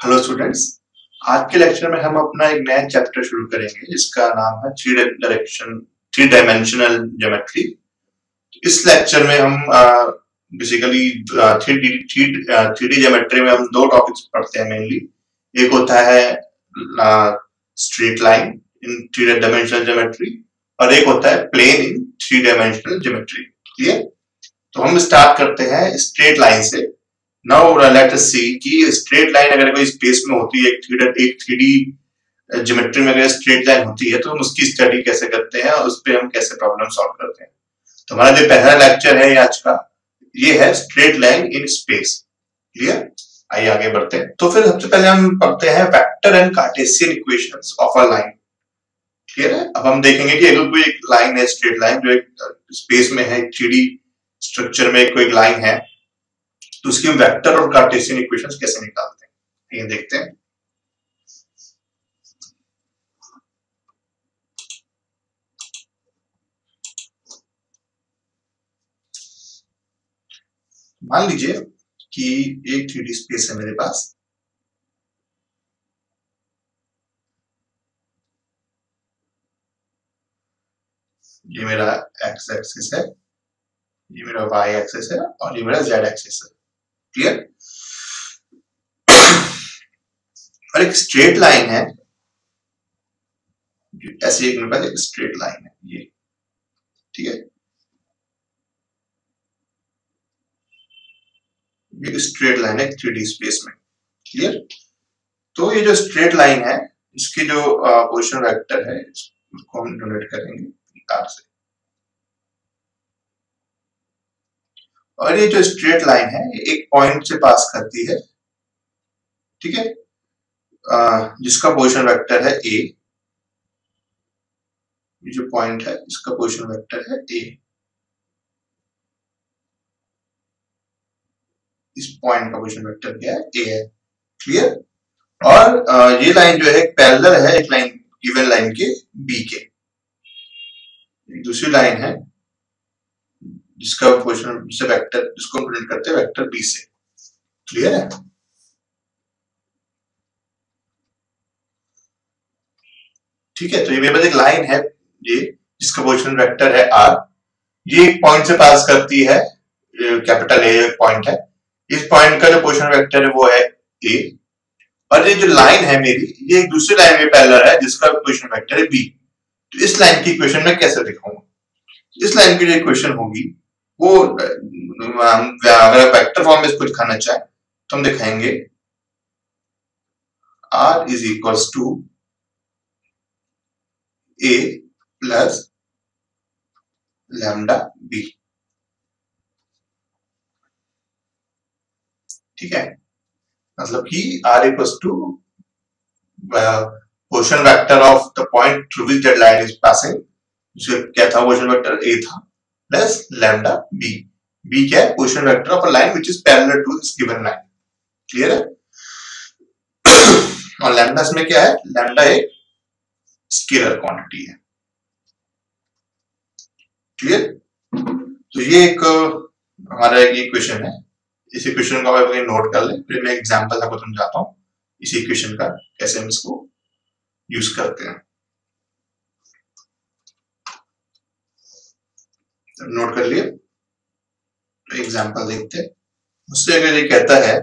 Hello students. आज के lecture में हम अपना एक नया चैप्टर शुरू करेंगे जिसका नाम है थ्री डायमेंशनल ज्योमेट्री। इस लेक्चर में हम बेसिकली थ्री डी ज्योमेट्री में हम दो टॉपिक्स पढ़ते हैं मेनली। एक होता है straight line in three dimensional geometry और एक होता है plane in three dimensional geometry. Clear? तो हम स्टार्ट करते हैं स्ट्रेट लाइन से। नाउ लेट अस सी कि स्ट्रेट लाइन अगर कोई स्पेस में होती है, एक थ्री डी ज्योमेट्री में अगर स्ट्रेट लाइन होती है तो हम उसकी स्टडी कैसे करते हैं और उस पर हम कैसे प्रॉब्लम सॉल्व करते हैं। तो हमारा जो पहला लेक्चर है आज का ये है straight line in space. Clear? आइए आगे बढ़ते हैं। तो फिर सबसे पहले हम पढ़ते हैं vector and Cartesian equations of a line. Clear है? अब हम देखेंगे कि अगर कोई एक लाइन है, स्ट्रेट लाइन जो एक स्पेस में है, थ्री डी स्ट्रक्चर में कोई लाइन है, तो उसकी हम वेक्टर और कार्टेशियन इक्वेशंस कैसे निकालते हैं ये देखते हैं। मान लीजिए कि एक थ्री डी स्पेस है मेरे पास। ये मेरा एक्स एक्सिस है, ये मेरा वाई एक्सिस है और ये मेरा जेड एक्सिस है। क्लियर? और एक स्ट्रेट लाइन है, ऐसे एक मेरे पास एक स्ट्रेट लाइन है ये। ठीक है? ये स्ट्रेट लाइन है थ्री डी स्पेस में। क्लियर? तो ये जो स्ट्रेट लाइन है इसकी जो पोजीशन वेक्टर है उसको हम डोनेट करेंगे आर से। और ये जो स्ट्रेट लाइन है एक पॉइंट से पास करती है। ठीक है? जिसका पोजीशन वेक्टर है ए। ये जो पॉइंट है इसका पोजीशन वेक्टर है ए। इस पॉइंट का पोजीशन वेक्टर क्या है? ए है। क्लियर? और ये लाइन जो है पैरेलल है एक लाइन गिवन लाइन के बी के। एक दूसरी लाइन है जिसका पोजीशन से वेक्टर जिसको हम प्रिंट करते हैं वेक्टर बी से। क्लियर है? ठीक है, तो ये मेरे पास एक लाइन है ये जिसका पोजीशन वेक्टर है आर। ये एक पॉइंट से पास करती है, कैपिटल ए पॉइंट है। इस पॉइंट का जो पोजीशन वेक्टर है वो है ए। और ये जो लाइन है मेरी ये एक दूसरी लाइन में पैरेलल है जिसका पोजीशन वेक्टर है बी। तो इस लाइन की इक्वेशन में कैसे दिखाऊंगा? इस लाइन की जो इक्वेशन होगी वो अगर वेक्टर फॉर्म में इसको दिखाना चाहे तो हम दिखाएंगे r is equals to a plus lambda b। ठीक है? मतलब कि r equals to position vector of the point through which that line is passing. जो क्या था पोजीशन वेक्टर a था प्लस लैम्डा b। b क्या है? Position vector of a line which is parallel to this given line. Clear है? और lambda इसमें क्या है? लैम्डा एक स्केलर क्वांटिटी है। क्लियर? तो ये एक हमारा एक इक्वेशन है। इस इक्वेशन को आप नोट कर लें, फिर मैं एग्जांपल आपको समझाता हूँ इस इक्वेशन का कैसे हम इसको यूज करते हैं। नोट कर लिए? तो एग्जांपल देखते हैं। मुझसे अगर ये कहता है,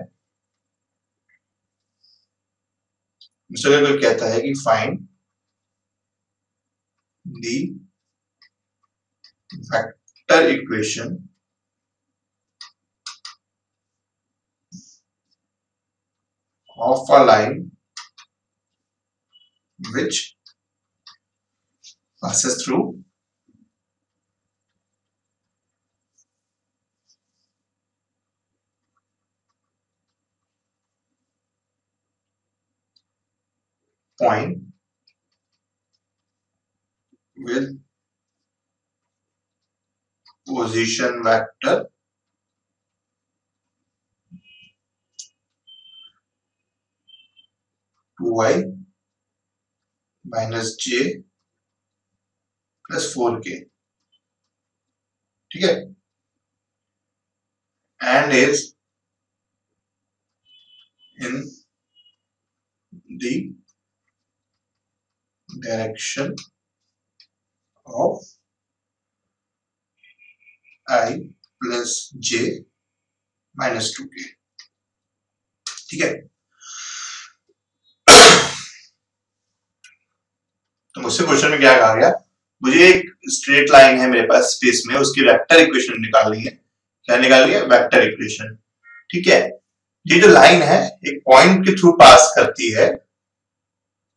मुझसे अगर कोई कहता है कि find the vector equation of a line which passes through point with position vector to y minus j plus 4k। ठीक है? And is in the direction of I plus j minus 2k। ठीक है, तो मुझसे question में क्या कहा गया, मुझे एक स्ट्रेट लाइन है मेरे पास स्पेस में, उसकी वेक्टर इक्वेशन निकालनी है। क्या निकालनी है? Vector equation. ठीक है, ये जो लाइन है एक पॉइंट के थ्रू पास करती है,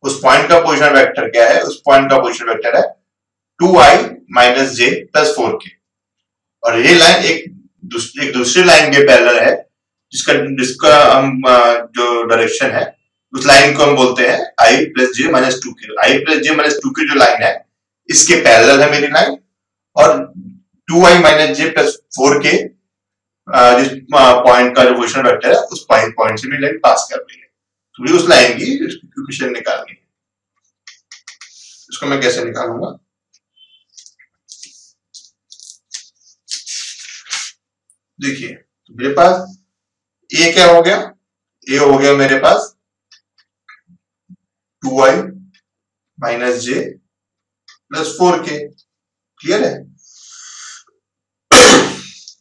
उस पॉइंट का पोजीशन वेक्टर क्या है? उस पॉइंट का पोजीशन वेक्टर है 2i minus j plus 4k। और ये लाइन एक दूसरी लाइन के पैरेलल है, जिसका हम जो डायरेक्शन है उस लाइन को हम बोलते हैं i plus j minus 2k। i plus j minus 2k जो लाइन है इसके पैरेलल है मेरी लाइन, और 2i minus j plus 4k जिस पॉइंट का जो पोजीशन वेक्टर है उस पॉइंट से मेरी लाइन पास कर रही है। तो मुझे उस लाइन की इक्वेशन निकालनी है। इसको मैं कैसे निकालूंगा? देखिए, तो मेरे पास ए क्या हो गया? ए हो गया मेरे पास 2i minus j plus 4k। Clear है?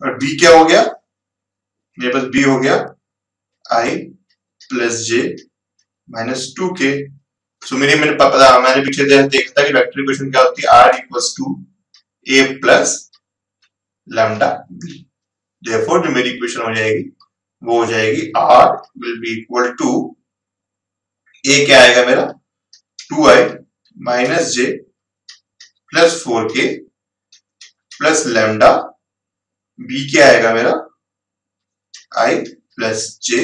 और बी क्या हो गया? मेरे पास बी हो गया i plus j minus 2k। सो मैंने पीछे देखा था कि वेक्टर इक्वेशन क्या होती है? r equals to a plus lambda b। Therefore जो मेरी इक्वेशन हो जाएगी वो हो जाएगी r will be equal to a क्या आएगा मेरा? 2i minus j plus 4k plus lambda, b क्या आएगा मेरा? i plus j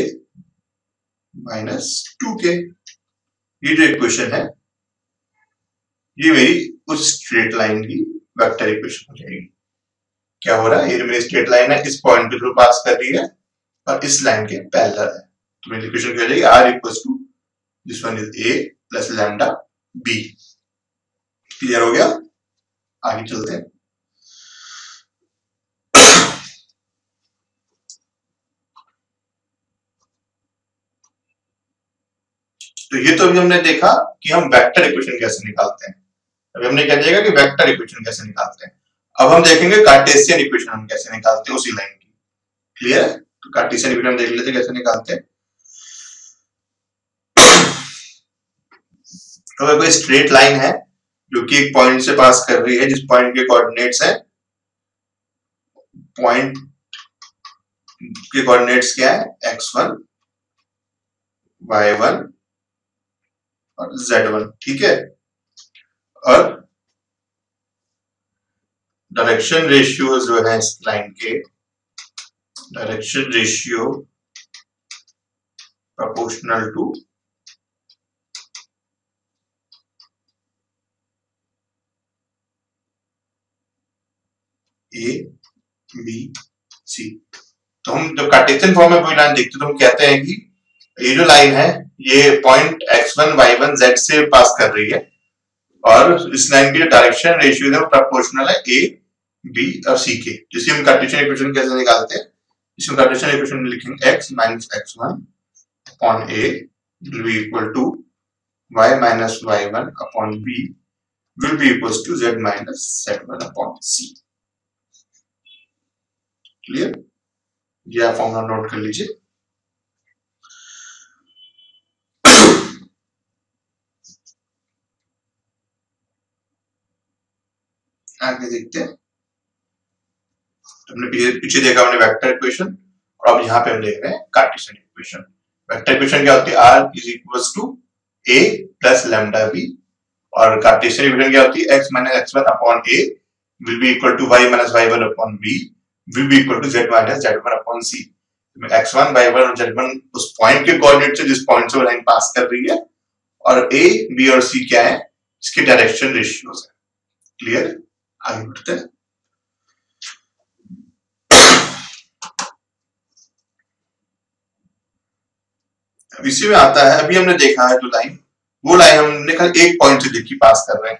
minus 2k। ये जो इक्वेशन है ये मेरी उस स्ट्रेट लाइन की वेक्टर इक्वेशन हो जाएगी। क्या हो रहा है? ये मेरी स्ट्रेट लाइन है, इस पॉइंट के थ्रू पास कर रही है और इस लाइन के पैरेलल है। तो मेरी इक्वेशन क्या हो जाएगी? r equals to this one is a plus lambda b। Clear हो गया? आगे चलते हैं। तो ये तो अभी हमने देखा कि हम वेक्टर इक्वेशन कैसे निकालते हैं। अभी हमने क्या देखा कि वेक्टर इक्वेशन कैसे निकालते हैं। अब हम देखेंगे कार्टेशियन इक्वेशन हम कैसे निकालते हैं उसी लाइन की। क्लियर है? तो कार्टेशियन इक्वेशन देख लेते हैं कैसे निकालते हैं। तो अगर कोई स्ट्रेट लाइन है जो कि एक पॉइंट से पास कर रही है, जिस पॉइंट के कोऑर्डिनेट्स हैं, पॉइंट के कोऑर्डिनेट्स क्या है? x1 y1 और z1। ठीक है, और डायरेक्शन रेशियो जो है इस लाइन के, direction ratio proportional to A B C. तो हम जब कार्टेशियन फॉर्म में कोई लाइन देखते हैं तो हम कहते हैं कि ये जो लाइन है ये पॉइंट x1 y1 z से पास कर रही है, और इस लाइन की जो डायरेक्शन रेशियो है वो प्रोपोर्शनल है ए बी और सी के। जिसे हम कार्टेशियन इक्वेशन कैसे निकालते हैं? इसमें कार्टेशियन इक्वेशन में लिखेंगे x minus x1 upon a will be equal to y minus y1 upon b will be equals to z minus z1 upon c। Clear? ये आप फॉर्मूला नोट कर लीजिए। आगे देखते हैं। हमने पीछे देखा हमने वेक्टर इक्वेशन, और अब यहाँ पे हम देख रहे हैं कार्टेशियन इक्वेशन। वेक्टर इक्वेशन क्या होती है? r is equals to a plus lambda b, और कार्टेशियन इक्वेशन क्या होती है? x minus x1 upon a will be equal to y minus y1 upon b will be equal to z minus z1 upon c। x1 y1 और z1 उस point के coordinate से जिस point से वो लाइन पास कर रही है, और a b और c क्या है? इसके डायरेक्शन रेशियोज है। क्लियर? आगे बढ़ते हैं। इसी में आता है, अभी हमने देखा है जो लाइन, वो लाइन हमने कल एक पॉइंट से देखी पास कर रहे हैं।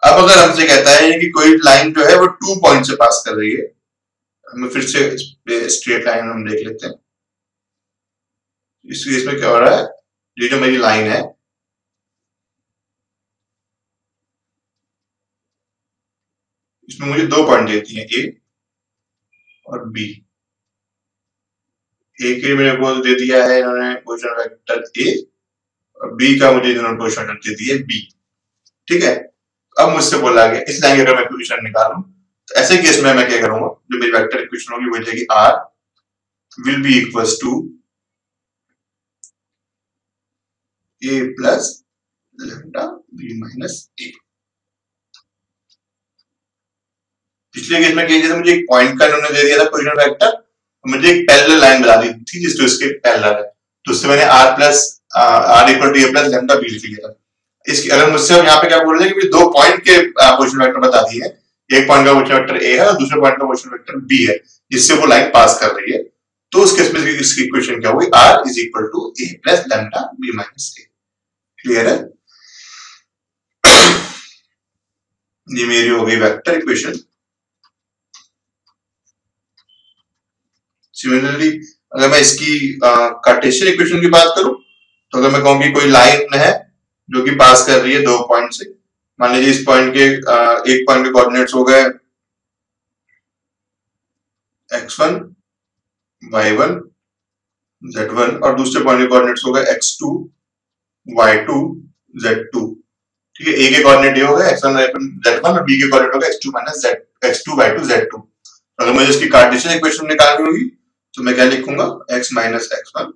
अब अगर हमसे कहता है कि कोई लाइन जो है वो 2 पॉइंट से पास कर रही है, हमें फिर से स्ट्रेट लाइन हम देख लेते हैं। इस केस में क्या हो रहा है? ये जो मेरी लाइन है इसमें मुझे 2 पॉइंट देती है, ए और बी। ए के मेरे को दे दिया है इन्होंने पोजीशन वेक्टर ए, और बी का मुझे इन्होंने पोजीशन वेक्टर दे दिया है बी। ठीक है, अब मुझसे बोला गया इस लाइन की अगर मैं इक्वेशन निकालूं तो ऐसे केस में मैं क्या करूंगा, जो मेरी वेक्टर इक्वेशन होगी वो हो जाएगी r will be equals to A plus lambda B minus a. पिछले केस में जैसे मुझे एक पॉइंट का इन्होंने दे दिया था पोजीशन वेक्टर, तो मुझे एक पैरेलल लाइन बता दी थी जिसको इसके पैरेलल है, तो उससे मैंने R plus R equal to A plus lambda B लिख लिया था। इसकी अगर मुझसे यहाँ पे क्या बोल रहे हैं कि 2 पॉइंट के पोजीशन वेक्टर बता दिए हैं, एक पॉइंट का पोजीशन वेक्टर ए है और दूसरे पॉइंट का पोजीशन वेक्टर बी है, जिससे वो लाइन पास कर रही है, तो उस केस में इसकी इक्वेशन क्या होगी, R is equal to A plus lambda B minus A. Clear है? ये मेरी हो गई वेक्टर इक्वेशन। सिमिलरली अगर मैं इसकी कार्टेशियन इक्वेशन की बात करूं, तो अगर मैं कहूं कि कोई लाइन है जो कि पास कर रही है 2 पॉइंट से, मान लीजिए इस पॉइंट के एक पॉइंट के कोऑर्डिनेट्स हो गए x1 y1 z1 और दूसरे पॉइंट के कोऑर्डिनेट्स हो गए x2 y2 z2। ठीक है, ए के कोऑर्डिनेट ये हो गए x1 y1 z1 और बी के कोऑर्डिनेट हो गए x2 minus x2 y2 z2। अगर मुझे इसकी कार्टेशियन इक्वेशन निकालनी होगी तो मैं क्या लिखूंगा, x minus x1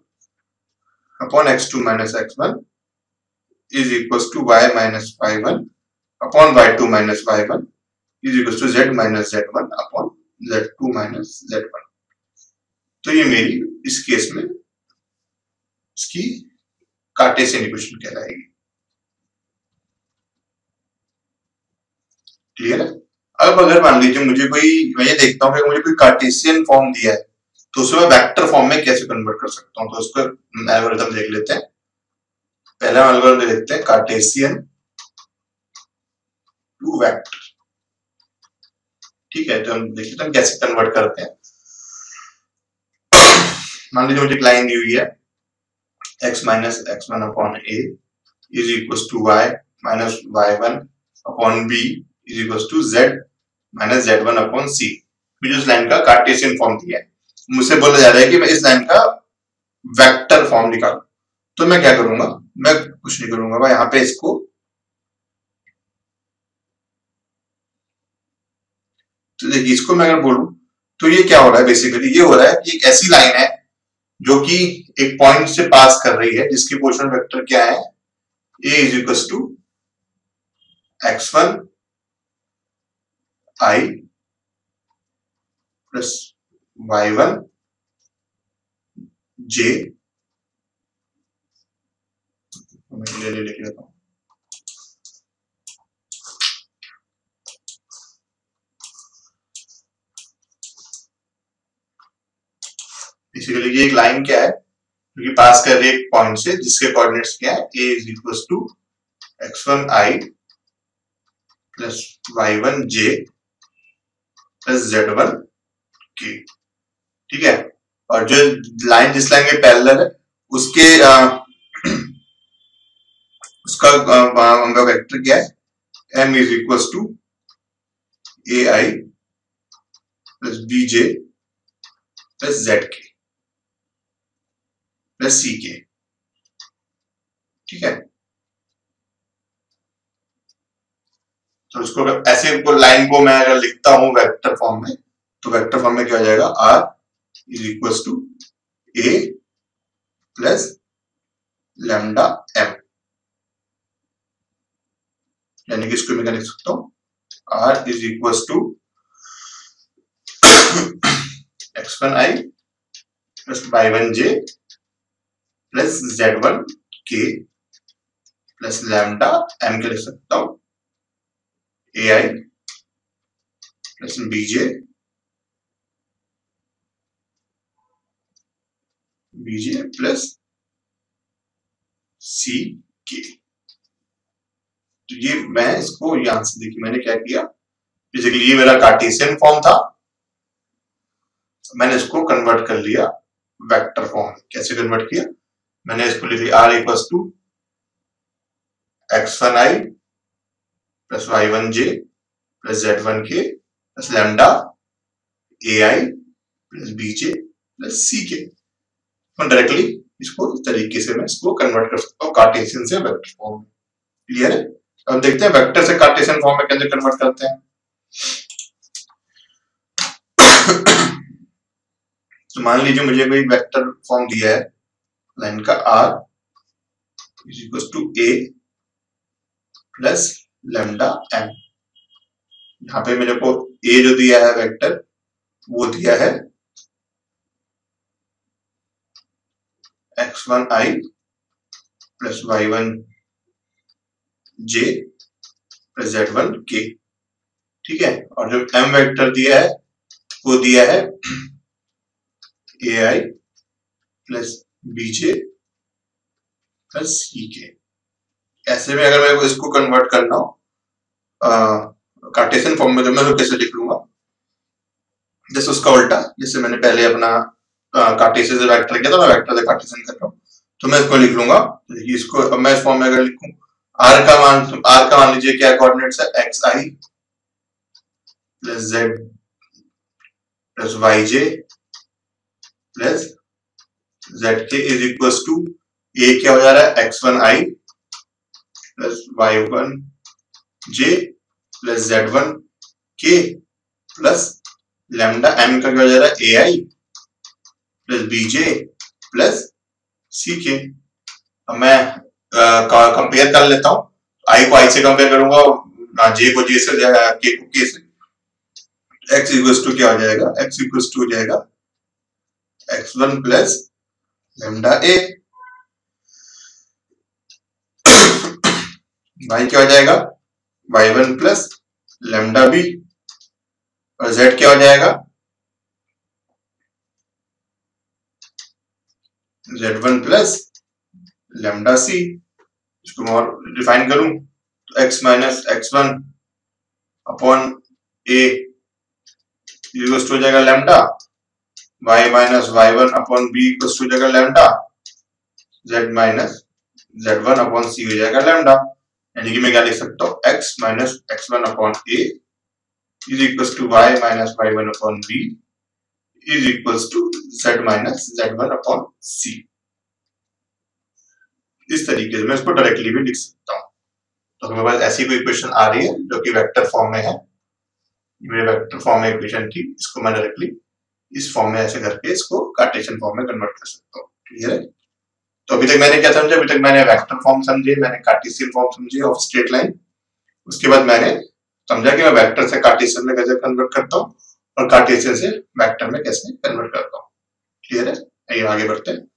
upon x2 minus x1 is equals to y minus y1 upon y2 minus y1 is equals to z minus z1 upon z2 minus z1। तो ये मेरी इस केस में इसकी कार्टेशियन इक्वेशन कहलाएगी। क्लियर है? अब अगर मान लीजिए मुझे कोई, मैं ये देखता हूँ कि मुझे कोई कार्टेशियन फॉर्म दिया है तो उसे मैं वेक्टर फॉर्म में कैसे कन्वर्ट कर सकता हूँ, तो उसको एल्गोरिथम देख लेते हैं। पहला एल्गोरिथम देखते हैं कार्टेशियन टू वेक्टर। ठीक है, तो हम देख लेते हैं कैसे कन्वर्ट करते हैं। मान लीजिए मुझे एक लाइन दी हुई है x minus x1 upon a is equal to y minus y1 upon b is equal to z minus z1 upon c। मुझे इस लाइन का कार्टेशियन फॉर्म दिया है, मुझसे बोला जा रहा है कि मैं इस लाइन का वेक्टर फॉर्म निकालूं। तो मैं क्या करूंगा, मैं कुछ नहीं करूंगा, मैं यहाँ पे इसको तो देखिए इसको मैं अगर बोलूं तो ये क्या हो रहा है, बेसिकली ये हो रहा है कि एक ऐसी लाइन है जो कि एक पॉइंट से पास कर रही है जिसकी पोजीशन वेक्टर क्या है, a is equal to x1 i plus y1 j, मैं लिख लेता हूं, बेसिकली ये एक लाइन क्या है जो कि पास कर रही है एक पॉइंट से जिसके कोऑर्डिनेट्स क्या है, a is equal to x1 i plus y1 j plus z1 k। ठीक है, और जो लाइन जिस लाइन के पैरेलल है उसके उसका उनका वेक्टर क्या है, m is equal to ai plus bj plus zk plus ck। ठीक है, तो इसको ऐसे लाइन को मैं अगर लिखता हूं वेक्टर फॉर्म में, तो वेक्टर फॉर्म में क्या हो जाएगा, r is equal to a plus lambda m, यानी कि इसको मैं क्या लिख सकता हूं, r is equal to x1 i plus y1 j plus z1 k plus lambda m के लिख सकता हूं ai plus bj plus ck। तो ये मैं इसको यहां से देखिए मैंने क्या किया, बेसिकली ये मेरा कार्टेशियन फॉर्म था, मैंने इसको कन्वर्ट कर लिया वेक्टर फॉर्म। कैसे कन्वर्ट किया, मैंने इसको लिख लिया r equal to x1 i plus y1 j plus Z1K plus lambda AI plus BJ plus CK। तो डायरेक्टली इसको इस तरीके से मैं इसको कन्वर्ट कर सकता हूँ कार्टेशियन से वेक्टर फॉर्म में। क्लियर है? अब देखते हैं वेक्टर से कार्टेशियन फॉर्म में कैसे कन्वर्ट करते हैं। तो मान लीजिए मुझे कोई वेक्टर फॉर्म दिया है लाइन का R is equal to A plus lambda M। यहाँ पे मेरे को A जो दिया है वेक्टर वो दिया है x1i plus y1j plus z1k। ठीक है, और जो M वेक्टर दिया है वो दिया है ai plus bj plus ck। ऐसे में अगर मेरे को इसको कन्वर्ट करना हो कार्टेशियन फॉर्म में, तो मैं कैसे लिख लूंगा, जैसे उसका उल्टा, जैसे मैंने पहले अपना कार्टेशियन से वेक्टर किया था, मैं वेक्टर से कार्टेशियन कर रहा हूँ, तो मैं इसको लिख लूंगा। इसको अब मैं इस फॉर्म में अगर लिखूं, r का मान लीजिए क्या कोऑर्डिनेट्स है, xi plus z plus yj plus zk is equal to a क्या हो जा रहा है, x1i plus y1j plus z1k plus lambda m का क्या हो जा रहा है, ai plus bj plus ck। अब मैं कंपेयर कर लेता हूँ, i को i से कंपेयर करूंगा, j को j से, k को k से। x इक्वल टू क्या हो जाएगा, x इक्वल टू हो जाएगा x1 plus lambda a, y क्या हो जाएगा y1 प्लस लैम्डा b, और z क्या हो जाएगा z1 प्लस लैम्डा c। इसको मैं और डिफाइन करूं तो x minus x1 upon a equal to हो जाएगा lambda, y minus y1 upon b equal to हो जाएगा lambda, z minus z1 upon c हो जाएगा लैम्डा। यानी कि मैं क्या लिख सकता हूँ, x minus x1 upon a is equal to y minus y1 upon b is equal to z minus z1 upon c। इस तरीके से मैं इसको डायरेक्टली भी लिख सकता हूँ। तो हमारे पास ऐसी कोई इक्वेशन आ रही है जो कि वेक्टर फॉर्म में है, मेरे वेक्टर फॉर्म में इक्वेशन थी, इसको मैं डायरेक्टली इस फॉर्म में ऐसे करके इसको कार्टेशियन फॉर्म में कन्वर्ट कर सकता हूँ। क्लियर है? तो अभी तक मैंने क्या समझा, अभी तक मैंने वेक्टर फॉर्म समझे, मैंने कार्टेशियन फॉर्म समझी ऑफ स्ट्रेट लाइन। उसके बाद मैंने समझा कि मैं वेक्टर से कार्टेशियन में कैसे कन्वर्ट करता हूँ और कार्टेशियन से वेक्टर में कैसे कन्वर्ट करता हूँ। क्लियर है? आइए आगे बढ़ते हैं।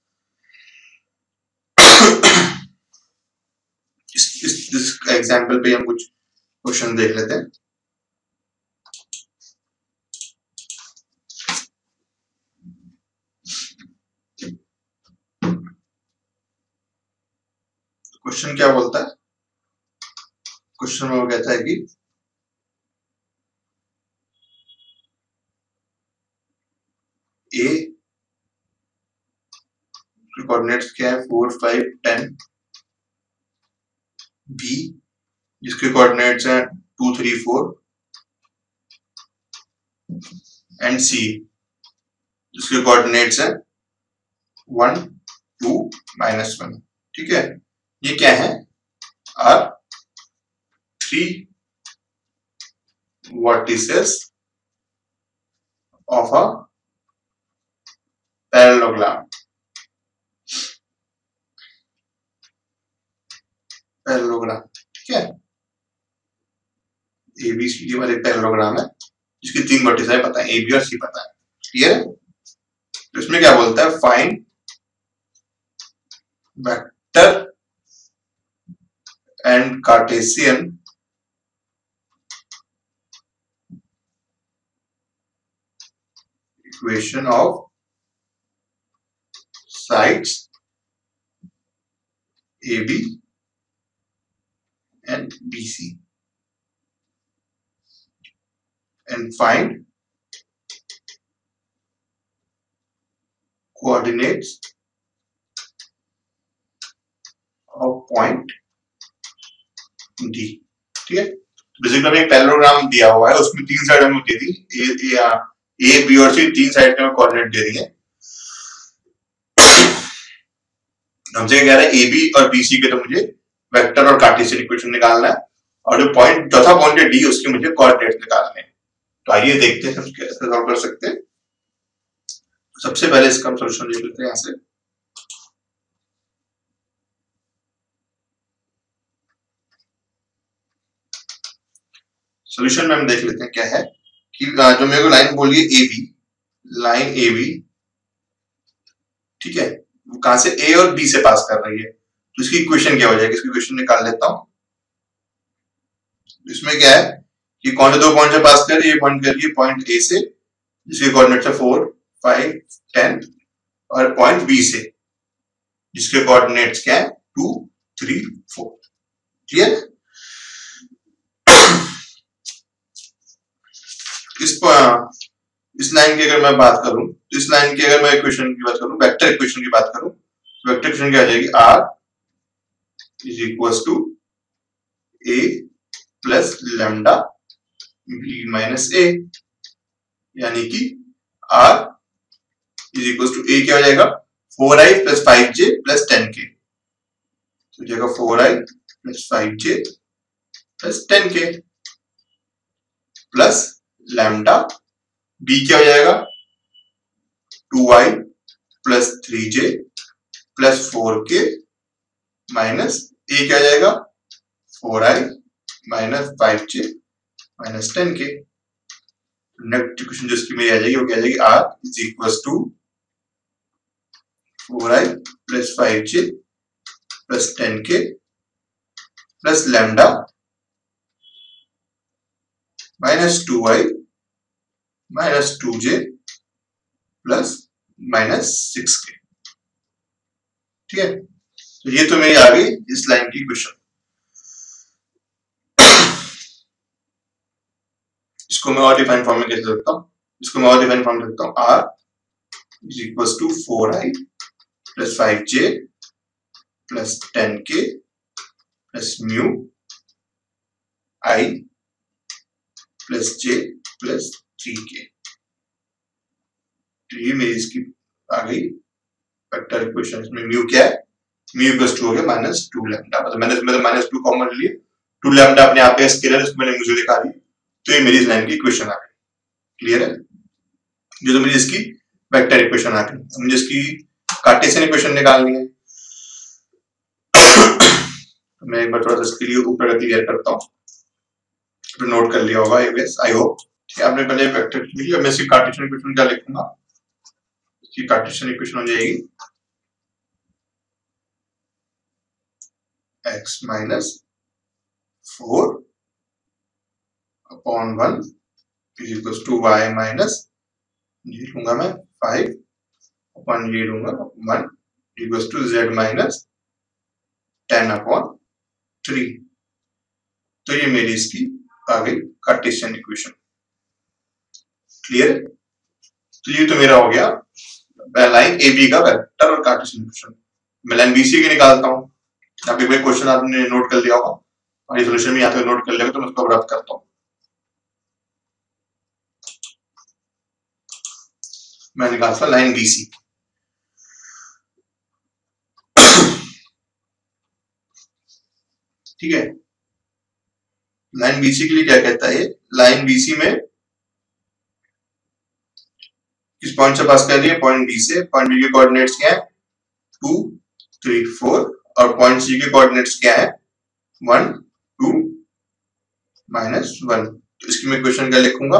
इस एग्जाम्पल पे हम कुछ क्वेश्चन देख लेते हैं। क्वेश्चन क्या बोलता है, क्वेश्चन में वो कहता है कि ए कोऑर्डिनेट्स क्या है 4, 5, 10, बी जिसके कोऑर्डिनेट्स हैं 2, 3, 4 एंड सी जिसके कोऑर्डिनेट्स हैं 1, 2, -1। ठीक है, ये क्या है, are 3 vertices of a parallelogram। Parallelogram, ठीक है, ए बी सी वाले पैरेललोग्राम है जिसकी 3 वर्टिसेस पता है, ए बी और सी पता है। क्लियर है? तो इसमें क्या बोलता है, find vector and cartesian equation of sides A B and B C and find coordinates of point D। ठीक है, बेसिकली एक पैरेललोग्राम दिया हुआ है, उसमें 3 साइड हमें दे दी, ए बी और सी 3 साइड के हमें कोऑर्डिनेट दे दिए। हमसे कह रहा है ए बी और बी सी के, तो मुझे वेक्टर और कार्टेशियन इक्वेशन निकालना है, और जो पॉइंट चौथा पॉइंट है डी, उसके मुझे कोऑर्डिनेट निकालने हैं। तो आइए देखते हैं हम कैसे सॉल्व कर सकते हैं। सबसे पहले इसका हम सॉल्यूशन देख लेते हैं यहां से। सॉल्यूशन में हम देख लेते हैं क्या है कि जो मेरे को लाइन बोली है A B, line A B, ठीक है, वो कहां से ए और बी से पास कर रही है, तो इसकी इक्वेशन क्या हो जाएगी, इसकी इक्वेशन निकाल लेता हूं। इसमें क्या है कि कौन से दो पॉइंट से पास कर रही है, ये पॉइंट कर रही है पॉइंट ए से, जिसके कोऑर्डिनेट्स है 4, 5, 10, और पॉइंट बी से, जिसके कोऑर्डिनेट्स क्या है 2, 3, 4। ठीक है, इस लाइन की अगर मैं बात करूं, इस लाइन की अगर मैं इक्वेशन की बात करूं, वेक्टर इक्वेशन की बात करूं, तो वेक्टर इक्वेशन क्या आ जाएगी, r is equals to a plus lambda b minus a, यानी कि r is equals to a क्या हो जाएगा 4i plus 5j plus 10k, तो जाएगा 4i plus 5j plus 10k plus lambda b क्या हो जाएगा 2i plus 3j plus 4k minus a क्या हो जाएगा 4i minus 5j minus 10k। Next equation जो इसकी मेरी आ जाएगी वो क्या आ जाएगी, r is equals to 4i plus 5j plus 10k plus lambda minus 2i minus 2j plus minus 6k। ठीक है, तो ये तो मेरी आ गई इस लाइन की इक्वेशन। इसको मैं और डिफाइन फॉर्म में कैसे लिखता हूं, इसको मैं और डिफाइन फॉर्म में लिखता हूं, r is equals to 4i plus 5j plus 10k plus mu i plus j plus 3k। तो ये मेरी इसकी आ गई वेक्टर इक्वेशन। इसमें म्यू क्या है, म्यू इक्वल्स टू हो गया माइनस 2 लैम्डा, मतलब मैंने इसमें माइनस 2 कॉमन लिए, 2 लैम्डा अपने आप पे स्केलर, इसको मैंने मुझे दिखा दी, तो ये मेरी इस लाइन की इक्वेशन आ गई। क्लियर है, ये तो मेरी इसकी वेक्टर इक्वेशन आ गई। मुझे इसकी कार्टेशियन इक्वेशन निकालनी है। तो मैं एक बार थोड़ा सा इसके लिए ऊपर क्लियर करता हूँ, तो नोट कर लिया होगा आई होप। आपने पहले वेक्टर लिखी, अब मैं इसकी कार्टेशियन इक्वेशन क्या लिखूंगा, इसकी कार्टेशियन इक्वेशन हो जाएगी x minus 4 upon 1 is equals to y minus, ये लूंगा मैं 5 अपॉन ये लूंगा 1 equals to z minus 10 upon 3। तो ये मेरी इसकी आ गई कार्टेशियन इक्वेशन। क्लियर है, तो ये तो मेरा हो गया लाइन ए बी का वेक्टर और कार्टेशियन इक्वेशन। मैं लाइन बी सी की निकालता हूँ। अभी कोई क्वेश्चन आपने नोट कर लिया होगा और ये सॉल्यूशन भी यहाँ पे नोट कर लिया, तो मैं उसको रद्द करता हूँ। मैं निकालता हूँ लाइन बी सी। ठीक है, लाइन बीसी के लिए क्या कहता है, लाइन बीसी में किस पॉइंट से पास कर रही है, पॉइंट बी से। पॉइंट बी के कोऑर्डिनेट्स क्या है 2, 3, 4, और पॉइंट सी के कोऑर्डिनेट्स क्या है 1, 2, माइनस 1। तो इसकी मैं इक्वेशन क्या लिखूंगा,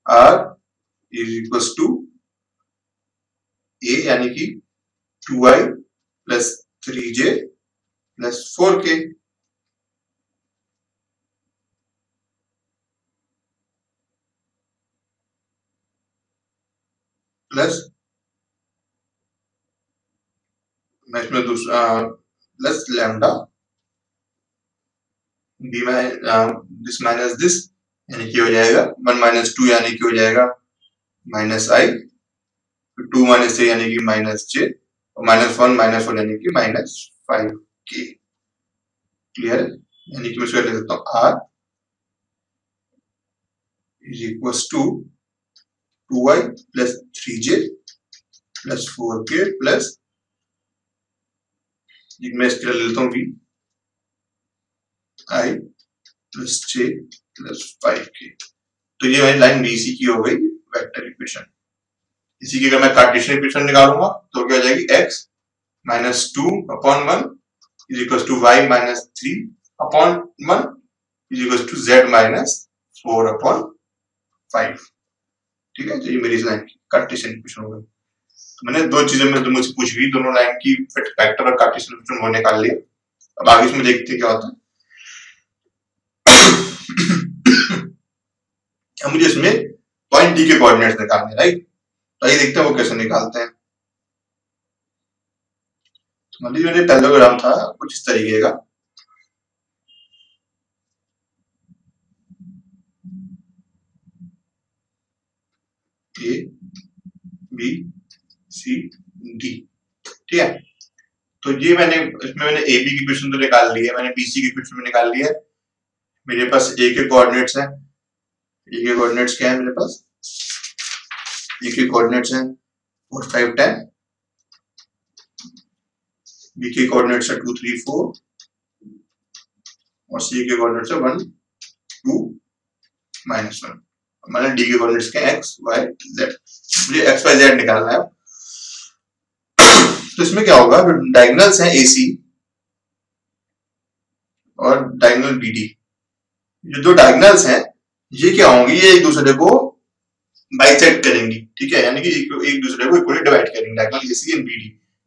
r is equals to a यानी कि 2i plus 3j plus 4k plus, मैं इसमें दूसरा plus lambda B this minus this, यानी कि हो जाएगा 1 माइनस 2 यानी कि हो जाएगा माइनस i, 2 माइनस 3 यानी कि माइनस j, और माइनस 1 माइनस 1 यानी कि माइनस 5k। क्लियर है, यानी कि मैं इसको लिख सकता हूँ r is equals to 2y plus 3j plus 4k plus, मैं इसके लिए लेता हूँ v i plus j plus 5k। तो ये हमारी लाइन BC की हो गई वेक्टर इक्वेशन। इसी की अगर मैं कार्टेशियन इक्वेशन निकालूंगा तो क्या हो जाएगी, x minus 2/1 is equal to y minus 3/1 is equal to z minus 4/5। ठीक है, तो ये मेरी लाइन की कार्टेशियन इक्वेशन हो गई। तो मैंने दो चीजें में मुझसे पूछी गई, दोनों लाइन की वेक्टर और कार्टेशियन इक्वेशन वो निकाल लिया। अब आगे इसमें देखते हैं क्या होता है। अब मुझे इसमें पॉइंट डी के कोऑर्डिनेट्स निकालने, राइट। तो आइए देखते हैं वो कैसे निकालते हैं। तो मान लीजिए मेरे पैरेललोग्राम था कुछ इस तरीके का, ए बी सी डी। ठीक है, तो ये मैंने इसमें मैंने ए बी की इक्वेशन तो निकाल ली है, मैंने बी सी की इक्वेशन में निकाल ली है। मेरे पास ए के कोऑर्डिनेट्स हैं, ए के कोऑर्डिनेट्स क्या है मेरे पास, ए के कोऑर्डिनेट्स हैं 4 5 10, बी के कोऑर्डिनेट्स है 2 3 4 और सी के कोऑर्डिनेट्स है 1 2 -1। मैंने डी के कोऑर्डिनेट्स के एक्स वाई जेड, मुझे एक्स वाई जेड निकालना है। तो इसमें क्या होगा, जो डायगोनल्स हैं AC और डायगोनल BD, जो दो डायगोनल्स हैं ये क्या होंगी, ये एक दूसरे को बाइसेक्ट करेंगी। ठीक है, यानी कि एक दूसरे को इक्वली डिवाइड करेंगे, डायगोनल AC एंड BD,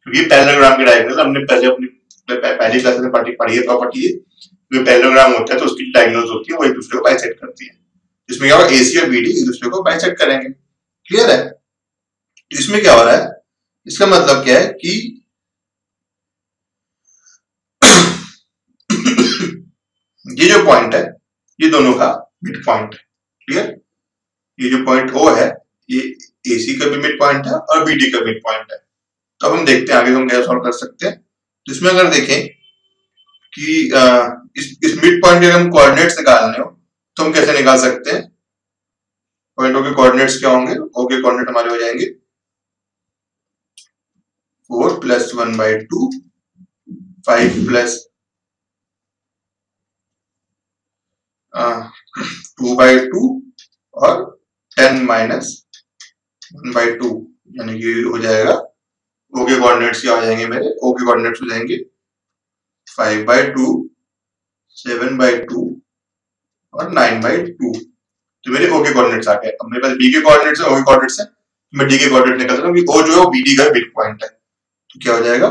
क्योंकि पैरेललोग्राम के डायगोनल हमने पहली क्लास में पढ़ी है प्रॉपर्टी है, जो पैरेललोग्राम होता है तो उसकी डायगोनल्स होती है वो एक दूसरे को बाइसेक्ट करती है। इसमें क्या होगा, AC और BD एक दूसरे को बाइसेक्ट करेंगे। क्लियर है। इसमें क्या हो रहा है, इसका मतलब क्या है कि ये जो पॉइंट है ये दोनों का मिड पॉइंट है। क्लियर, ये जो पॉइंट O है ये AC का भी मिड पॉइंट है और BD का मिड पॉइंट है। तो अब हम देखते हैं आगे हम क्या सॉल्व कर सकते हैं। जिसमें अगर देखें कि इस मिड पॉइंट के हम कोऑर्डिनेट्स निकालने हो तो हम कैसे निकाल सकते हैं। पॉइंट O के कोऑर्डिनेट्स क्या होंगे, O के कोऑर्डिनेट हमारे हो जाएंगे 4 + 1/2 5 + 2/2 और 10 - 1/2, यानी कि हो जाएगा O के कोऑर्डिनेट्स क्या हो जाएंगे मेरे, O के कोऑर्डिनेट्स हो जाएंगे 5/2 7/2 और 9/2। तो मेरे O के कोऑर्डिनेट्स आ गए। अब मेरे पास B के कोऑर्डिनेट्स है, O के कोऑर्डिनेट्स है, तो मैं D के कोऑर्डिनेट निकाल सकता हूँ कि O जो है वो BD का मिड पॉइंट है। तो क्या हो जाएगा,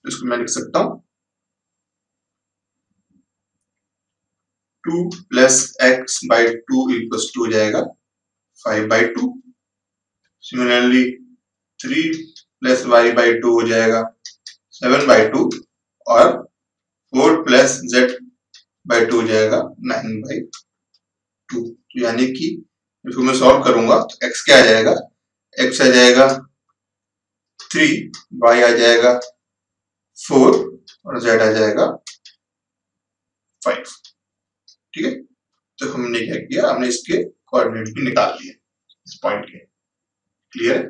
इसको मैं लिख सकता हूं 2 + x/2 = हो जाएगा 5/2। सिमिलरली 3 + y/2 हो जाएगा 7/2 और 4 + z/2 हो जाएगा 9/2। तो यानी कि इसको मैं सॉल्व करूंगा तो x क्या आ जाएगा, x आ जाएगा 3, y आ जाएगा 4 और z आ जाएगा 5। ठीक है, तो हमने क्या किया, हमने इसके कोऑर्डिनेट भी निकाल लिए इस पॉइंट के। क्लियर है।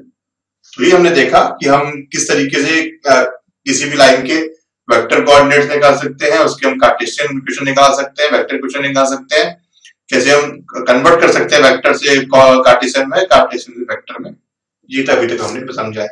तो ये हमने देखा कि हम किस तरीके से किसी भी लाइन के वेक्टर कोऑर्डिनेट्स निकाल सकते हैं, उसके हम कार्टेशियन इक्वेशन निकाल सकते हैं, वेक्टर इक्वेशन निकाल सकते हैं, कैसे हम कन्वर्ट कर सकते हैं वेक्टर से कार्टेशियन में, कार्टेशियन से वेक्टर में। ये तो अभी तक हमने समझा है।